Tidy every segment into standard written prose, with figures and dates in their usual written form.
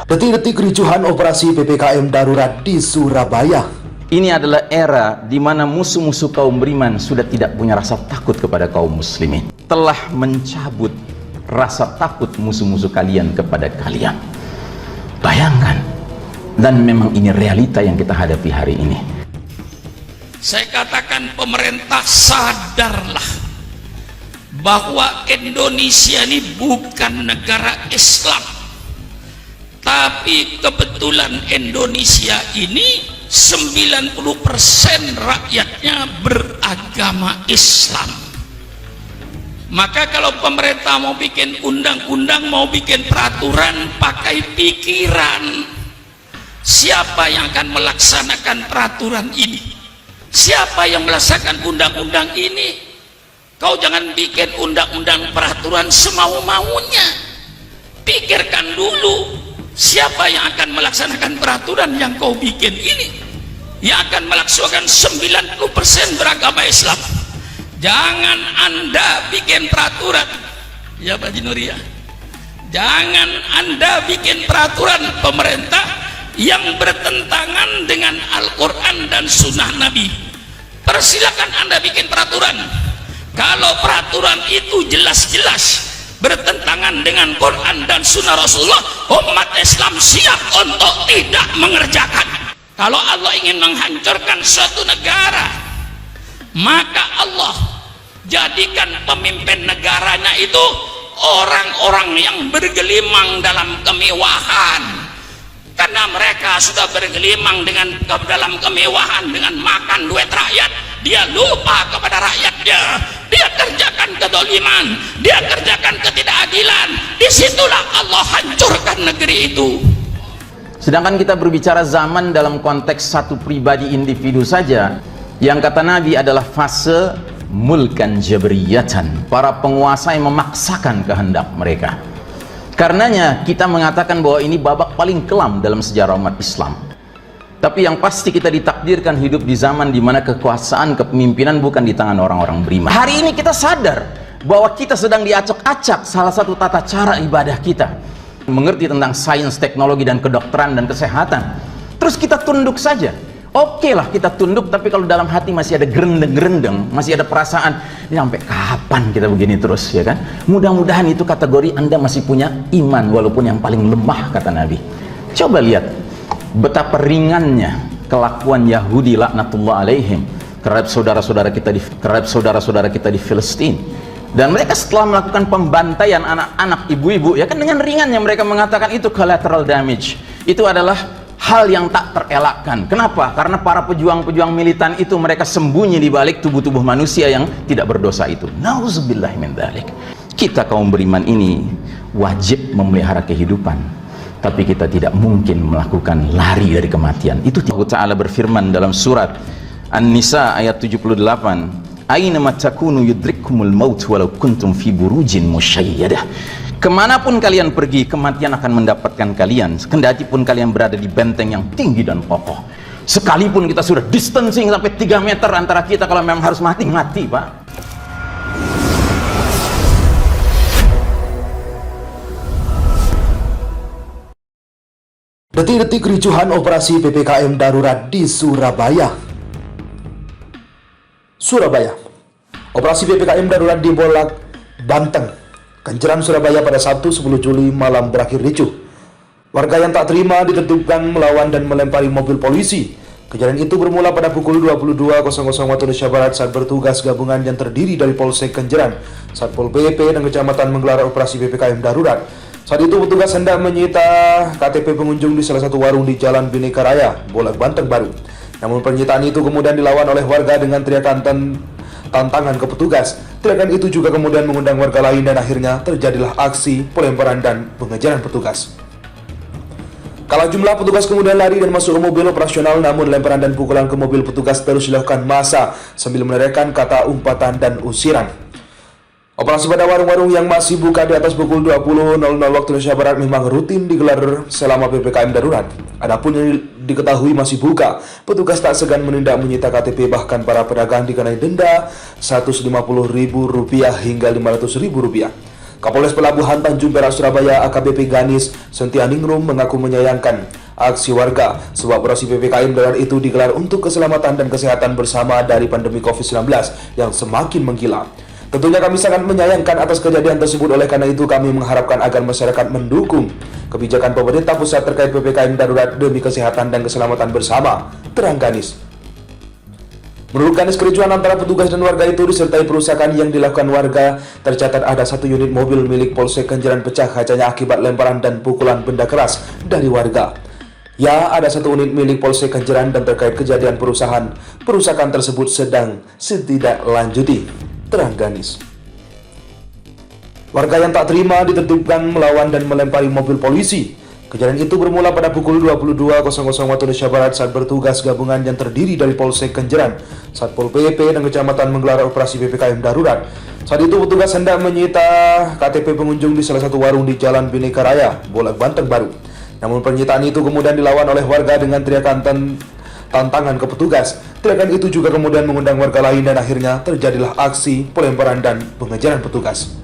Detik-detik kericuhan operasi PPKM darurat di Surabaya. Ini adalah era di mana musuh-musuh kaum beriman sudah tidak punya rasa takut kepada kaum muslimin. Telah mencabut rasa takut musuh-musuh kalian kepada kalian. Bayangkan. Dan memang ini realita yang kita hadapi hari ini. Saya katakan pemerintah sadarlah bahwa Indonesia ini bukan negara Islam. Tapi kebetulan Indonesia ini 90% rakyatnya beragama Islam. Maka kalau pemerintah mau bikin undang-undang, mau bikin peraturan, pakai pikiran. Siapa yang akan melaksanakan peraturan ini? Siapa yang melaksanakan undang-undang ini? Kau jangan bikin undang-undang peraturan semau-maunya. Pikirkan dulu. Siapa yang akan melaksanakan peraturan yang kau bikin ini? Yang akan melaksanakan 90% beragama Islam. Jangan Anda bikin peraturan, ya Pak Jinuria. Jangan Anda bikin peraturan pemerintah yang bertentangan dengan Al-Quran dan Sunnah Nabi. Persilakan Anda bikin peraturan. Kalau peraturan itu jelas-jelas bertentangan dengan Quran dan Sunnah Rasulullah, umat Islam siap untuk tidak mengerjakan. Kalau Allah ingin menghancurkan suatu negara, maka Allah jadikan pemimpin negaranya itu orang-orang yang bergelimang dalam kemewahan. Karena mereka sudah bergelimang dalam kemewahan, dengan makan duit rakyat, dia lupa kepada rakyatnya. Dia kerjakan kedoliman, dia kerjakan ketidakadilan. Disitulah Allah hancurkan negeri itu. Sedangkan kita berbicara zaman dalam konteks satu pribadi individu saja, yang kata Nabi adalah fase mulkan jabriyatan, para penguasa yang memaksakan kehendak mereka. Karenanya kita mengatakan bahwa ini babak paling kelam dalam sejarah umat Islam. Tapi yang pasti kita ditakdirkan hidup di zaman di mana kekuasaan kepemimpinan bukan di tangan orang-orang beriman. Hari ini kita sadar bahwa kita sedang diacak-acak salah satu tata cara ibadah kita. Mengerti tentang sains, teknologi, dan kedokteran dan kesehatan. Terus kita tunduk saja. Oke lah kita tunduk, tapi kalau dalam hati masih ada gerendeng-gerendeng, masih ada perasaan, ya sampai kapan kita begini terus, ya kan? Mudah-mudahan itu kategori Anda masih punya iman, walaupun yang paling lemah, kata Nabi. Coba lihat betapa ringannya kelakuan Yahudi laknatullah alaihim terhadap saudara-saudara kita di Filistin. Dan mereka setelah melakukan pembantaian anak-anak, ibu-ibu, ya kan, dengan ringannya mereka mengatakan itu collateral damage. Itu adalah hal yang tak terelakkan. Kenapa? Karena para pejuang-pejuang militan itu mereka sembunyi di balik tubuh-tubuh manusia yang tidak berdosa itu. Nauzubillah min dzalik. Kita kaum beriman ini wajib memelihara kehidupan, tapi kita tidak mungkin melakukan lari dari kematian. Itu Allah Ta'ala berfirman dalam surat An-Nisa ayat 78, Aina ma takunu yudrikkumul maut walau kuntum fi burujin musyayyadah. Kemanapun kalian pergi, kematian akan mendapatkan kalian, kendati pun kalian berada di benteng yang tinggi dan kokoh. Sekalipun kita sudah distancing sampai 3 meter antara kita, kalau memang harus mati, mati, Pak. Detik-detik kericuhan operasi PPKM darurat di Surabaya. Operasi PPKM darurat di Bolak, Banten, Kenjeran, Surabaya pada Sabtu 10 Juli malam berakhir ricuh. Warga yang tak terima ditertibkan melawan dan melempari mobil polisi. Kejadian itu bermula pada pukul 22.00 waktu Indonesia Barat saat bertugas gabungan yang terdiri dari Polsek Kenjeran, Satpol PP, dan Kecamatan menggelar operasi PPKM darurat. Saat itu petugas hendak menyita KTP pengunjung di salah satu warung di Jalan Bhinneka Raya, Bolak, Banten baru. Namun penyitaan itu kemudian dilawan oleh warga dengan teriakan tantangan ke petugas. Teriakan itu juga kemudian mengundang warga lain dan akhirnya terjadilah aksi pelemparan dan pengejaran petugas. Kala jumlah petugas kemudian lari dan masuk ke mobil operasional, namun lemparan dan pukulan ke mobil petugas terus dilakukan massa sambil meneriakkan kata umpatan dan usiran. Operasi pada warung-warung yang masih buka di atas pukul 20.00 waktu Indonesia Barat memang rutin digelar selama PPKM darurat. Adapun yang diketahui masih buka, petugas tak segan menindak menyita KTP, bahkan para pedagang dikenai denda Rp150.000 hingga Rp500.000. Kapolres Pelabuhan Tanjung Perak Surabaya AKBP Ganis Sentianingrum mengaku menyayangkan aksi warga sebab operasi PPKM darurat itu digelar untuk keselamatan dan kesehatan bersama dari pandemi COVID-19 yang semakin menggila. Tentunya kami sangat menyayangkan atas kejadian tersebut, oleh karena itu kami mengharapkan agar masyarakat mendukung kebijakan pemerintah pusat terkait PPKM darurat demi kesehatan dan keselamatan bersama, terang Ganis. Menurut Ganis, kericuhan antara petugas dan warga itu disertai perusakan yang dilakukan warga. Tercatat ada satu unit mobil milik Polsek Kenjeran pecah kacanya akibat lemparan dan pukulan benda keras dari warga. Ya, ada satu unit milik Polsek Kenjeran dan terkait kejadian perusakan tersebut sedang ditindaklanjuti, terang Ganis. Warga yang tak terima ditertibkan melawan dan melempari mobil polisi. Kejadian itu bermula pada pukul 22.00 waktu Indonesia Barat saat bertugas gabungan yang terdiri dari Polsek Kenjeran, Satpol PP dan Kecamatan menggelar operasi PPKM darurat. Saat itu petugas hendak menyita KTP pengunjung di salah satu warung di Jalan Bhinneka Raya, Bolak Banteng Baru. Namun penyitaan itu kemudian dilawan oleh warga dengan teriakan tantangan ke petugas. Teriakan itu juga kemudian mengundang warga lain dan akhirnya terjadilah aksi pelemparan dan pengejaran petugas.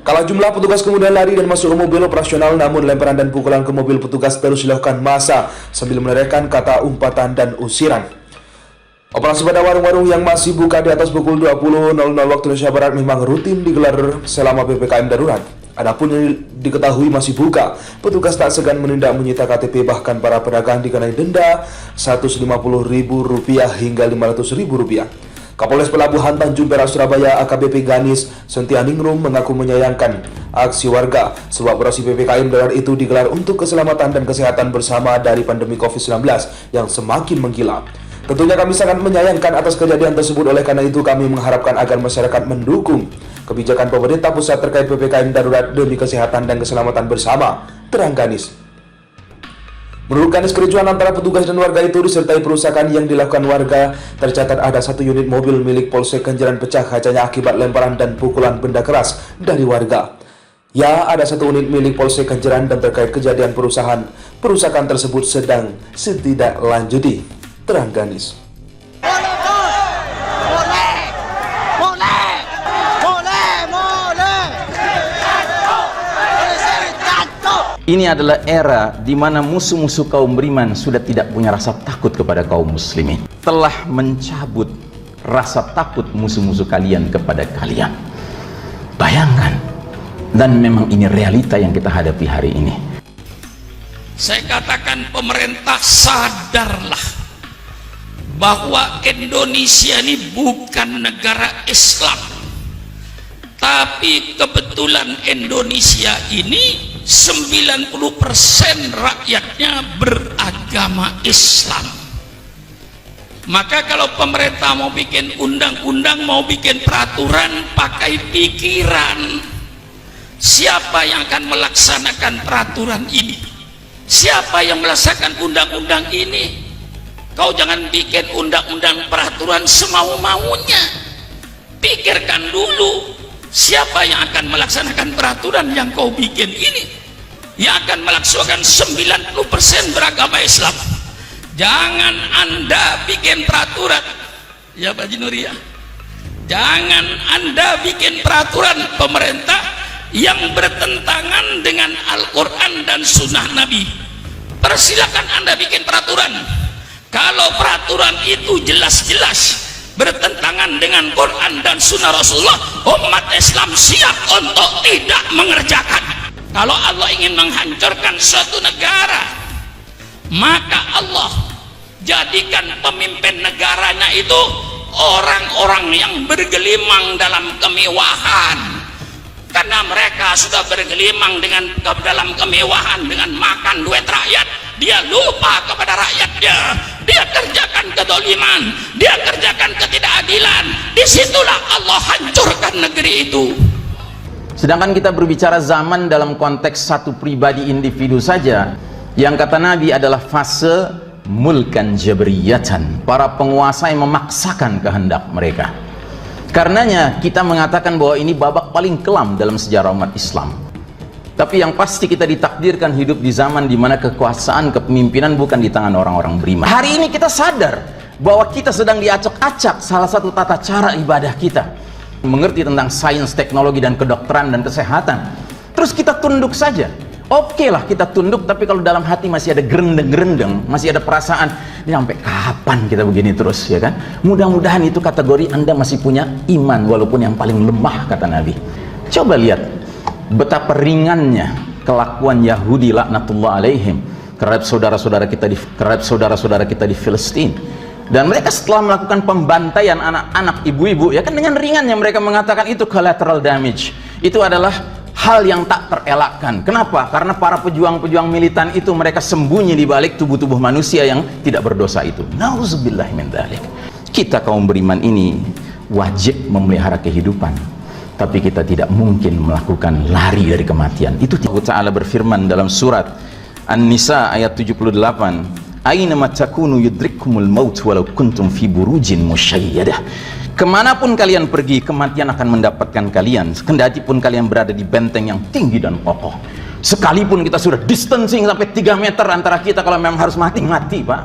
Kala jumlah petugas kemudian lari dan masuk ke mobil operasional, namun lemparan dan pukulan ke mobil petugas terus dilakukan massa sambil meneriakkan kata umpatan dan usiran. Operasi pada warung-warung yang masih buka di atas pukul 20.00 waktu Indonesia Barat memang rutin digelar selama PPKM darurat. Adapun yang diketahui masih buka, petugas tak segan menindak menyita KTP, bahkan para pedagang dikenai denda Rp150.000 hingga Rp500.000. Kapolres Pelabuhan Tanjung Perak Surabaya AKBP Ganis Sentianingrum mengaku menyayangkan aksi warga sebab operasi PPKM darurat itu digelar untuk keselamatan dan kesehatan bersama dari pandemi COVID-19 yang semakin menggila. Tentunya kami sangat menyayangkan atas kejadian tersebut, oleh karena itu kami mengharapkan agar masyarakat mendukung kebijakan pemerintah pusat terkait PPKM darurat demi kesehatan dan keselamatan bersama, terang Ganis. Menurut Ganis, kericuhan antara petugas dan warga itu disertai perusakan yang dilakukan warga. Tercatat ada satu unit mobil milik Polsek Kenjeran pecah kacanya akibat lemparan dan pukulan benda keras dari warga. Ya, ada satu unit milik Polsek Kenjeran dan terkait kejadian perusakan tersebut sedang ditindaklanjuti, terang Ganis. Ini adalah era di mana musuh-musuh kaum beriman sudah tidak punya rasa takut kepada kaum muslimin. Telah mencabut rasa takut musuh-musuh kalian kepada kalian. Bayangkan. Dan memang ini realita yang kita hadapi hari ini. Saya katakan pemerintah sadarlah bahwa Indonesia ini bukan negara Islam. Tapi kebetulan Indonesia ini 90% rakyatnya beragama Islam. Maka kalau pemerintah mau bikin undang-undang, mau bikin peraturan, pakai pikiran. Siapa yang akan melaksanakan peraturan ini? Siapa yang melaksanakan undang-undang ini? Kau jangan bikin undang-undang peraturan semau-maunya. Pikirkan dulu, siapa yang akan melaksanakan peraturan yang kau bikin ini, yang akan melaksanakan 90% beragama Islam. Jangan Anda bikin peraturan, ya Pak Jinuri ya, jangan Anda bikin peraturan pemerintah yang bertentangan dengan Al-Quran dan Sunnah Nabi. Persilakan Anda bikin peraturan. Kalau peraturan itu jelas-jelas bertentangan dengan Quran dan Sunnah Rasulullah, umat Islam siap untuk tidak mengerjakan. Kalau Allah ingin menghancurkan suatu negara, maka Allah jadikan pemimpin negaranya itu orang-orang yang bergelimang dalam kemewahan. Karena mereka sudah bergelimang dalam kemewahan dengan makan duit rakyat, dia lupa kepada rakyatnya. Dia kerjakan kedoliman, dia kerjakan ketidakadilan. Disitulah Allah hancurkan negeri itu. Sedangkan kita berbicara zaman dalam konteks satu pribadi individu saja, yang kata Nabi adalah fase mulkan jabriyatan, para penguasa yang memaksakan kehendak mereka. Karenanya kita mengatakan bahwa ini babak paling kelam dalam sejarah umat Islam. Tapi yang pasti kita ditakdirkan hidup di zaman di mana kekuasaan kepemimpinan bukan di tangan orang-orang beriman. Hari ini kita sadar bahwa kita sedang diacak-acak salah satu tata cara ibadah kita. mengerti tentang sains, teknologi, dan kedokteran dan kesehatan. Terus kita tunduk saja. Oke lah kita tunduk, tapi kalau dalam hati masih ada gerendeng-gerendeng, masih ada perasaan, ini sampai kapan kita begini terus, ya kan? Mudah-mudahan itu kategori Anda masih punya iman, walaupun yang paling lemah, kata Nabi. Coba lihat betapa ringannya kelakuan Yahudi laknatullah alaihim terhadap saudara-saudara kita di Filistin. Dan mereka setelah melakukan pembantaian anak-anak, ibu-ibu, ya kan, dengan ringannya mereka mengatakan itu collateral damage. Itu adalah hal yang tak terelakkan. Kenapa? Karena para pejuang-pejuang militan itu mereka sembunyi di balik tubuh-tubuh manusia yang tidak berdosa itu. Nauzubillah min dzalik. Kita kaum beriman ini wajib memelihara kehidupan, tapi kita tidak mungkin melakukan lari dari kematian. Itu Allah Ta'ala berfirman dalam surat An-Nisa ayat 78, aina ma takunu yudrikkumul maut walau kuntum fi burujin musyayyadah. Kemanapun kalian pergi, kematian akan mendapatkan kalian, kendati pun kalian berada di benteng yang tinggi dan kokoh. Sekalipun kita sudah distancing sampai 3 meter antara kita, kalau memang harus mati, Pak.